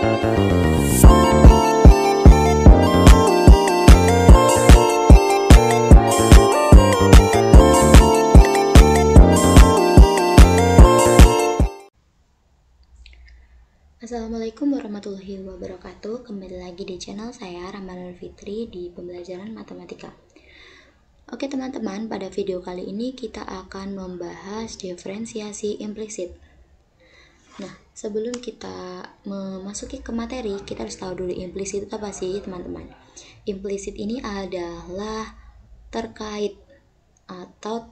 Assalamualaikum warahmatullahi wabarakatuh. Kembali lagi di channel saya Rahmanul Fitri di pembelajaran matematika. Oke teman-teman, pada video kali ini kita akan membahas diferensiasi implisit. Nah, sebelum kita memasuki ke materi, kita harus tahu dulu implisit itu apa sih teman-teman. Implisit ini adalah terkait atau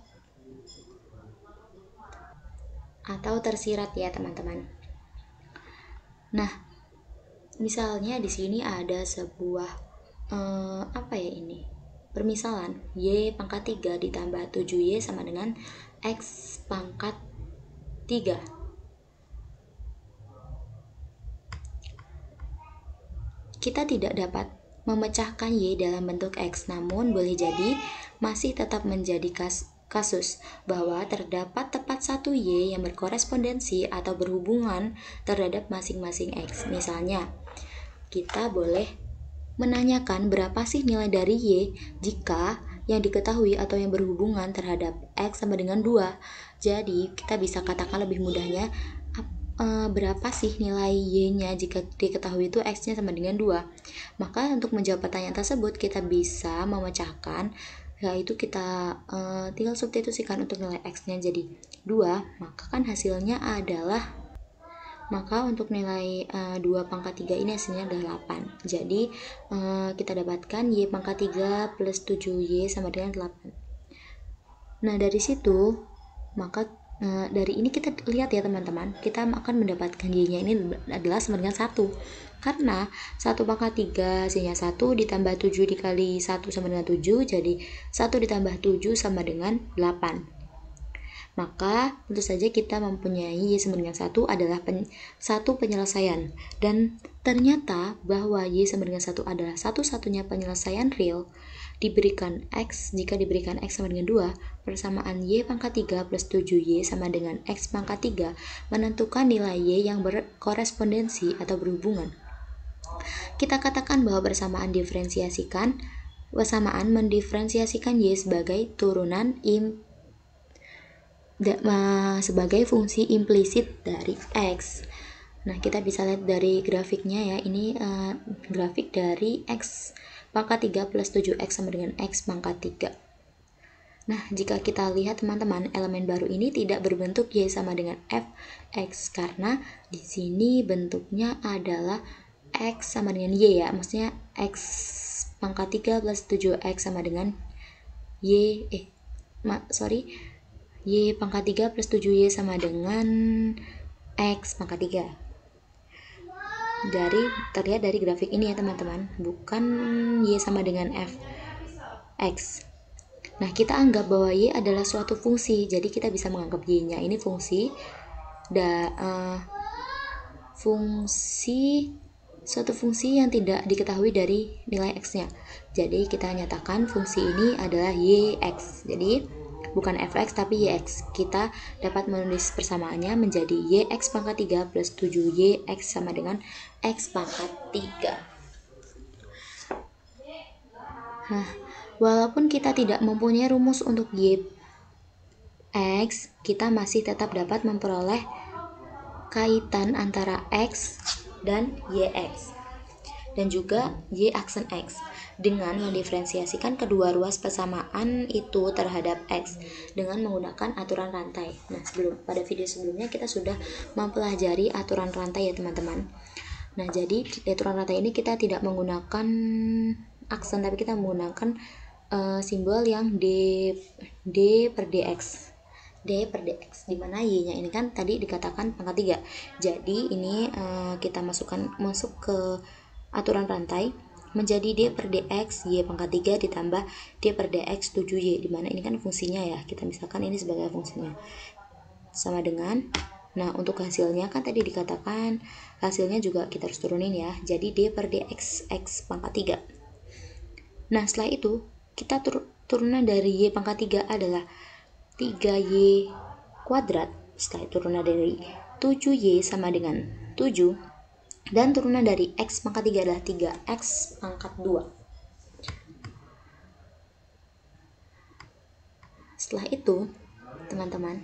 tersirat ya teman-teman. Nah, misalnya di sini ada sebuah permisalan Y pangkat 3 ditambah 7Y sama dengan X pangkat 3. Kita tidak dapat memecahkan Y dalam bentuk X, namun boleh jadi masih tetap menjadi kasus bahwa terdapat tepat satu Y yang berkorespondensi atau berhubungan terhadap masing-masing X. Misalnya, kita boleh menanyakan berapa sih nilai dari Y jika yang diketahui atau yang berhubungan terhadap X sama dengan 2. Jadi, kita bisa katakan lebih mudahnya berapa sih nilai Y-nya jika diketahui itu X-nya sama dengan 2. Maka untuk menjawab pertanyaan tersebut, kita bisa memecahkan, yaitu kita tinggal substitusikan untuk nilai X-nya jadi 2, maka kan hasilnya adalah, maka untuk nilai 2 pangkat 3 ini hasilnya adalah 8. Jadi kita dapatkan Y pangkat 3 plus 7Y sama dengan 8. Nah dari situ, maka dari ini kita lihat ya teman-teman, kita akan mendapatkan Y-nya ini adalah sama dengan 1. Karena 1 pangkat 3 hasilnya 1 ditambah 7 dikali 1 sama dengan 7, jadi 1 ditambah 7 sama dengan 8. Maka tentu saja kita mempunyai Y sama dengan 1 adalah satu penyelesaian. Dan ternyata bahwa Y sama dengan 1 adalah satu-satunya penyelesaian real diberikan X. Jika diberikan X sama dengan 2, persamaan Y pangkat 3 plus 7Y sama dengan X pangkat 3 menentukan nilai Y yang berkorespondensi atau berhubungan. Kita katakan bahwa bersamaan mendiferensiasikan Y sebagai turunan sebagai fungsi implisit dari X. Nah, kita bisa lihat dari grafiknya ya. Ini grafik dari X pangkat 3 plus 7X sama dengan X pangkat 3. Nah, jika kita lihat teman-teman, elemen baru ini tidak berbentuk Y sama dengan Fx karena di sini bentuknya adalah X sama dengan Y ya. Maksudnya X pangkat 3 plus 7X sama dengan Y pangkat 3 plus 7Y sama dengan X pangkat 3. Terlihat dari grafik ini ya teman-teman, bukan Y sama dengan Fx. Nah, kita anggap bahwa Y adalah suatu fungsi, jadi kita bisa menganggap Y-nya ini suatu fungsi yang tidak diketahui dari nilai X-nya. Jadi kita nyatakan fungsi ini adalah YX. Jadi bukan Fx tapi YX. Kita dapat menulis persamaannya menjadi YX pangkat 3 plus 7YX sama dengan X pangkat 3. Nah, walaupun kita tidak mempunyai rumus untuk YX, kita masih tetap dapat memperoleh kaitan antara X dan YX dan juga Y aksen X dengan mendiferensiasikan kedua ruas persamaan itu terhadap X dengan menggunakan aturan rantai. Nah, pada video sebelumnya kita sudah mempelajari aturan rantai ya teman-teman. Nah, jadi di aturan rantai ini kita tidak menggunakan aksen, tapi kita menggunakan simbol yang D per DX, di mana Y-nya ini kan tadi dikatakan pangkat 3. Jadi ini kita masuk ke aturan rantai menjadi D per DX Y pangkat 3 ditambah D per DX 7Y, di mana ini kan fungsinya ya. Kita misalkan ini sebagai fungsinya sama dengan, nah untuk hasilnya kan tadi dikatakan hasilnya juga kita harus turunin ya. Jadi D per DX X pangkat 3. Nah, setelah itu kita turunan dari Y pangkat 3 adalah 3Y kuadrat. Setelah itu turunan dari 7Y sama dengan 7. Dan turunan dari X pangkat 3 adalah 3X pangkat 2. Setelah itu, teman-teman,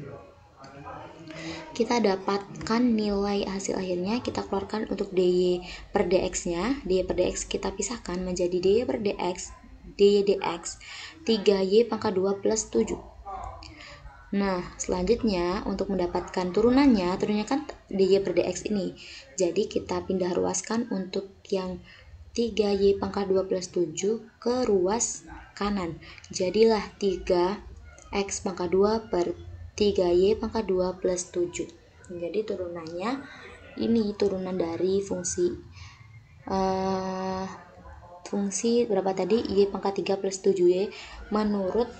kita dapatkan nilai hasil akhirnya, kita keluarkan untuk dy per dx nya. Dy per dx kita pisahkan menjadi dy per dx dy dx 3y pangkat 2 plus 7. Nah, selanjutnya untuk mendapatkan turunannya kan dy per dx ini. Jadi kita pindah ruaskan untuk yang 3y pangkat 2 plus 7 ke ruas kanan. Jadilah 3x pangkat 2 per 3y pangkat 2 plus 7. Jadi turunannya ini turunan dari fungsi berapa tadi, y pangkat 3 plus 7y menurut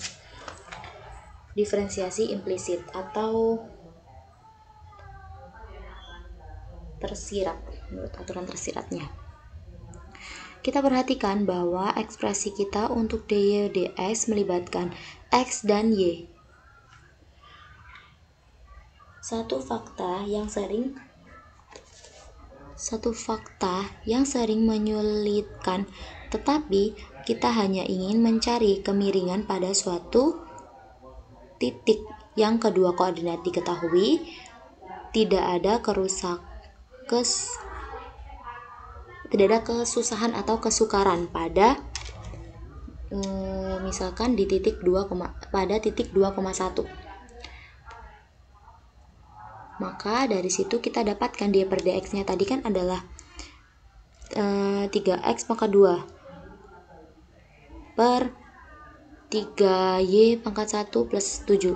diferensiasi implisit atau tersirat, menurut aturan tersiratnya. Kita perhatikan bahwa ekspresi kita untuk dy dx melibatkan x dan y. Satu fakta yang sering menyulitkan, tetapi kita hanya ingin mencari kemiringan pada suatu titik yang kedua koordinat diketahui, tidak ada kesusahan atau kesukaran pada misalkan di titik 2,1. Maka dari situ kita dapatkan dy per dx nya tadi kan adalah 3x pangkat 2 per 3y pangkat 1 plus 7.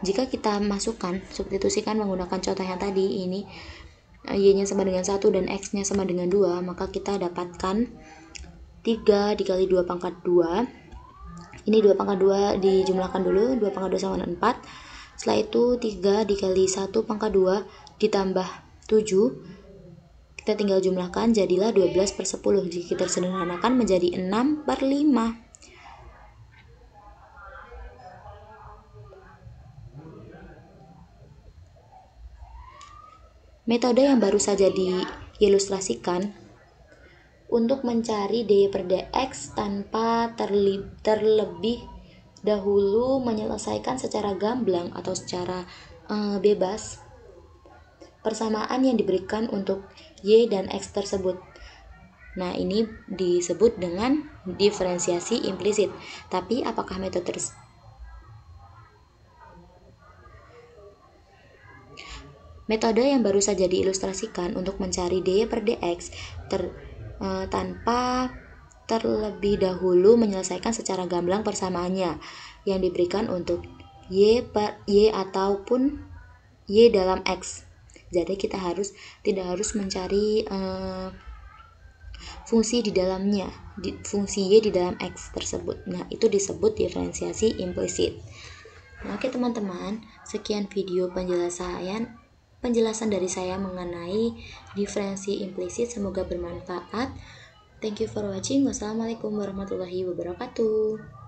Jika kita masukkan, substitusikan menggunakan contoh yang tadi, ini y nya sama dengan 1 dan x nya sama dengan 2, maka kita dapatkan 3 dikali 2 pangkat 2. Ini 2 pangkat 2 dijumlahkan dulu, 2 pangkat 2 sama dengan 4. Setelah itu 3 dikali 1 pangkat 2 ditambah 7. Kita tinggal jumlahkan, jadilah 12 per 10. Jika kita sederhanakan menjadi 6 per 5. Metode yang baru saja diilustrasikan untuk mencari dy per dx tanpa terlebih dahulu menyelesaikan secara gamblang atau secara bebas persamaan yang diberikan untuk y dan x tersebut. Nah, ini disebut dengan diferensiasi implisit. Tapi apakah metode yang baru saja diilustrasikan untuk mencari dy per dx tanpa terlebih dahulu menyelesaikan secara gamblang persamaannya yang diberikan untuk y ataupun y dalam x. Jadi kita tidak harus mencari fungsi di dalamnya, fungsi y di dalam x tersebut. Nah, itu disebut diferensiasi implisit. Nah, oke teman-teman, sekian video penjelasan dari saya mengenai diferensi implisit. Semoga bermanfaat. Thank you for watching. Wassalamualaikum warahmatullahi wabarakatuh.